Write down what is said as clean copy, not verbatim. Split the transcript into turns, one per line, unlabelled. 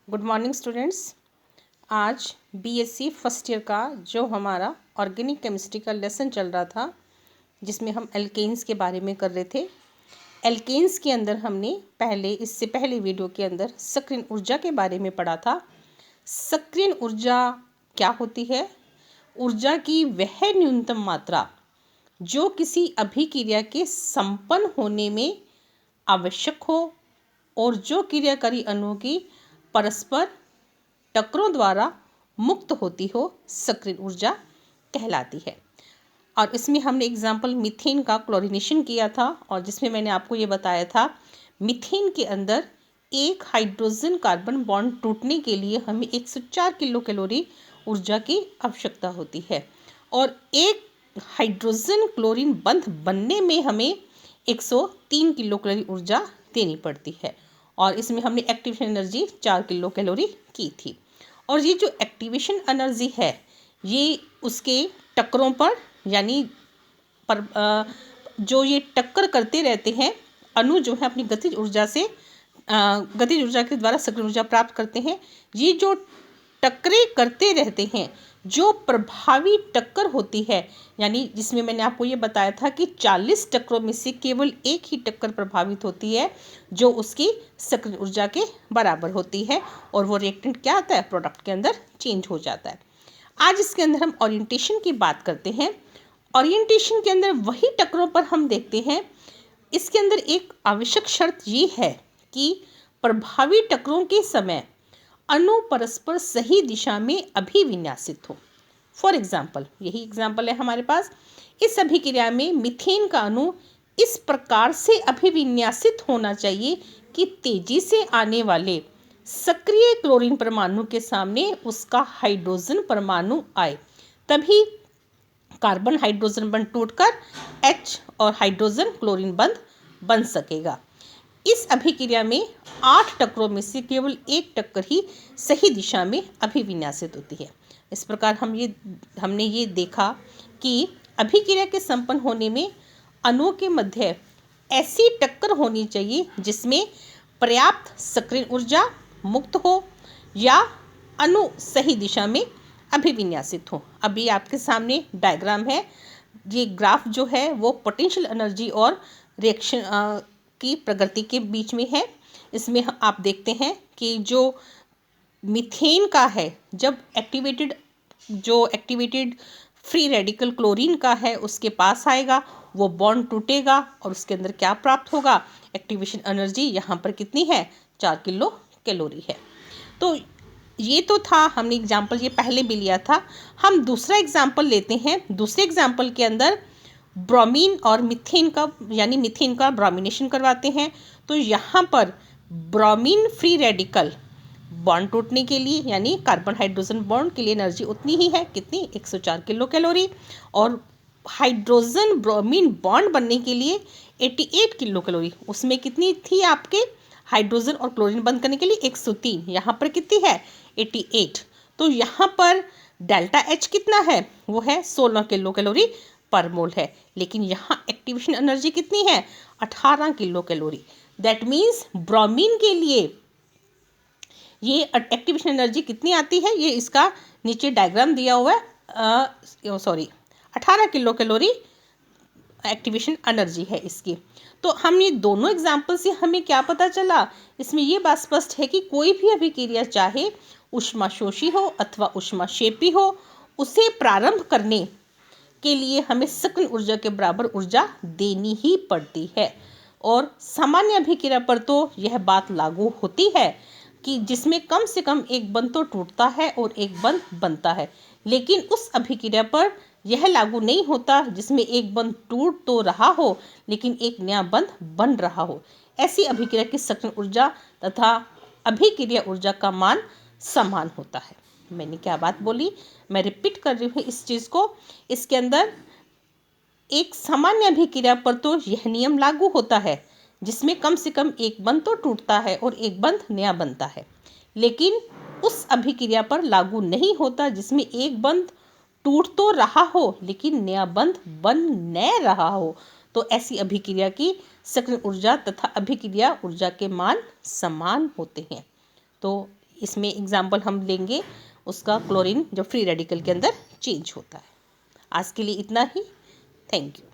Good morning students. आज BSc first year का जो हमारा ऑर्गेनिक केमिस्ट्री का लेसन चल रहा था, जिसमें हम एल्केन्स के बारे में कर रहे थे। एल्केन्स के अंदर हमने इससे पहले वीडियो के अंदर सक्रियण ऊर्जा के बारे में पढ़ा था। सक्रियण ऊर्जा क्या होती है? ऊर्जा की वह न्यूनतम मात्रा जो किसी अभिक्रिया के संपन्न होने में आवश्यक हो और जो क्रियाकारी अणुओं की परस्पर टक्करों द्वारा मुक्त होती हो, सक्रियण ऊर्जा कहलाती है। और इसमें हमने एग्जाम्पल मीथेन का क्लोरीनेशन किया था, और जिसमें मैंने आपको ये बताया था मीथेन के अंदर एक हाइड्रोजन कार्बन बॉन्ड टूटने के लिए हमें 104 किलो कैलोरी ऊर्जा की आवश्यकता होती है, और एक हाइड्रोजन क्लोरीन बंध बनने में हमें 103 किलो कैलोरी ऊर्जा देनी पड़ती है। और इसमें हमने एक्टिवेशन एनर्जी 4 किलो कैलोरी की थी। और ये जो एक्टिवेशन एनर्जी है, ये उसके टक्करों पर यानी जो ये टक्कर करते रहते हैं अणु जो है अपनी गतिज ऊर्जा के द्वारा सक्रिय ऊर्जा प्राप्त करते हैं। ये जो टक्करें करते रहते हैं, जो प्रभावी टक्कर होती है, यानी जिसमें मैंने आपको ये बताया था कि 40 टक्करों में से केवल एक ही टक्कर प्रभावित होती है जो उसकी सक्रिय ऊर्जा के बराबर होती है, और वो रिएक्टेंट क्या आता है, प्रोडक्ट के अंदर चेंज हो जाता है। आज इसके अंदर हम ओरिएंटेशन की बात करते हैं। ओरिएंटेशन के अंदर वही टक्करों पर हम देखते हैं। इसके अंदर एक आवश्यक शर्त ये है कि प्रभावी टक्करों के समय अणु परस्पर सही दिशा में अभिविन्यासित हो। फॉर एग्जाम्पल, यही एग्जाम्पल है हमारे पास। इस अभिक्रिया में मीथेन का अणु इस प्रकार से अभिविन्यासित होना चाहिए कि तेजी से आने वाले सक्रिय क्लोरीन परमाणु के सामने उसका हाइड्रोजन परमाणु आए, तभी कार्बन हाइड्रोजन बंध टूटकर H और हाइड्रोजन क्लोरीन बंध बन सकेगा। इस अभिक्रिया में 8 टक्करों में से केवल एक टक्कर ही सही दिशा में अभिविन्यासित होती है। इस प्रकार हमने ये देखा कि अभिक्रिया के संपन्न होने में अणुओं के मध्य ऐसी टक्कर होनी चाहिए जिसमें पर्याप्त सक्रिय ऊर्जा मुक्त हो या अणु सही दिशा में अभिविन्यासित हो। अभी आपके सामने डायग्राम है। ये ग्राफ जो है वो पोटेंशियल एनर्जी और रिएक्शन की प्रगति के बीच में है। इसमें आप देखते हैं कि जो मीथेन का है, जब एक्टिवेटेड फ्री रेडिकल क्लोरीन का है उसके पास आएगा, वो बॉन्ड टूटेगा और उसके अंदर क्या प्राप्त होगा, एक्टिवेशन एनर्जी यहाँ पर कितनी है, 4 किलो कैलोरी है। तो ये तो था, हमने एग्जाम्पल ये पहले भी लिया था। हम दूसरा एग्जाम्पल लेते हैं। दूसरे एग्जाम्पल के अंदर ब्रोमीन और मीथेन का ब्रोमिनेशन करवाते हैं। तो यहाँ पर ब्रोमीन फ्री रेडिकल बॉन्ड टूटने के लिए यानी कार्बन हाइड्रोजन बॉन्ड के लिए एनर्जी उतनी ही है, कितनी, 104 किलो कैलोरी, और हाइड्रोजन ब्रोमीन बॉन्ड बनने के लिए 88 किलो कैलोरी। उसमें कितनी थी आपके हाइड्रोजन और क्लोरीन बंद करने के लिए 103, यहाँ पर कितनी है, 88। तो यहाँ पर डेल्टा H कितना है, वो है 16 किलो कैलोरी पर मोल है, लेकिन यहाँ एक्टिवेशन एनर्जी कितनी है, 18 kilo calorie. That means bromine के लिए ये एक्टिवेशन एनर्जी कितनी आती है, ये इसका नीचे डायग्राम दिया हुआ है, 18 किलो कैलोरी एक्टिवेशन एनर्जी है इसकी। तो हम ये दोनों एग्जाम्पल से हमें क्या पता चला, इसमें ये बात स्पष्ट है कि कोई भी अभिक्रिया चाहे ऊष्माशोषी हो अथवा ऊष्माक्षेपी हो, उसे प्रारंभ करने के लिए हमें सक्रिय ऊर्जा के बराबर ऊर्जा देनी ही पड़ती है। और सामान्य अभिक्रिया पर तो यह बात लागू होती है कि जिसमें कम से कम एक बंध तो टूटता है और एक बंध बनता है, लेकिन उस अभिक्रिया पर यह लागू नहीं होता जिसमें एक बंध टूट तो रहा हो लेकिन एक नया बंध बन रहा हो। ऐसी अभिक्रिया की सक्रिय ऊर्जा तथा अभिक्रिया ऊर्जा का मान समान होता है। मैंने क्या बात बोली, मैं रिपीट कर रही हूँ इस चीज़ को। इसके अंदर एक सामान्य अभिक्रिया पर तो यह नियम लागू होता है जिसमें कम से कम एक बंध तो टूटता है और एक बंध नया बनता है, लेकिन उस अभिक्रिया पर लागू नहीं होता जिसमें एक बंध टूट तो रहा हो लेकिन नया बंध बन न रहा हो। तो ऐसी अभिक्रिया की सक्रिय ऊर्जा तथा अभिक्रिया ऊर्जा के मान समान होते हैं। तो इसमें एग्जाम्पल हम लेंगे उसका, क्लोरीन जब फ्री रेडिकल के अंदर चेंज होता है। आज के लिए इतना ही। Thank you.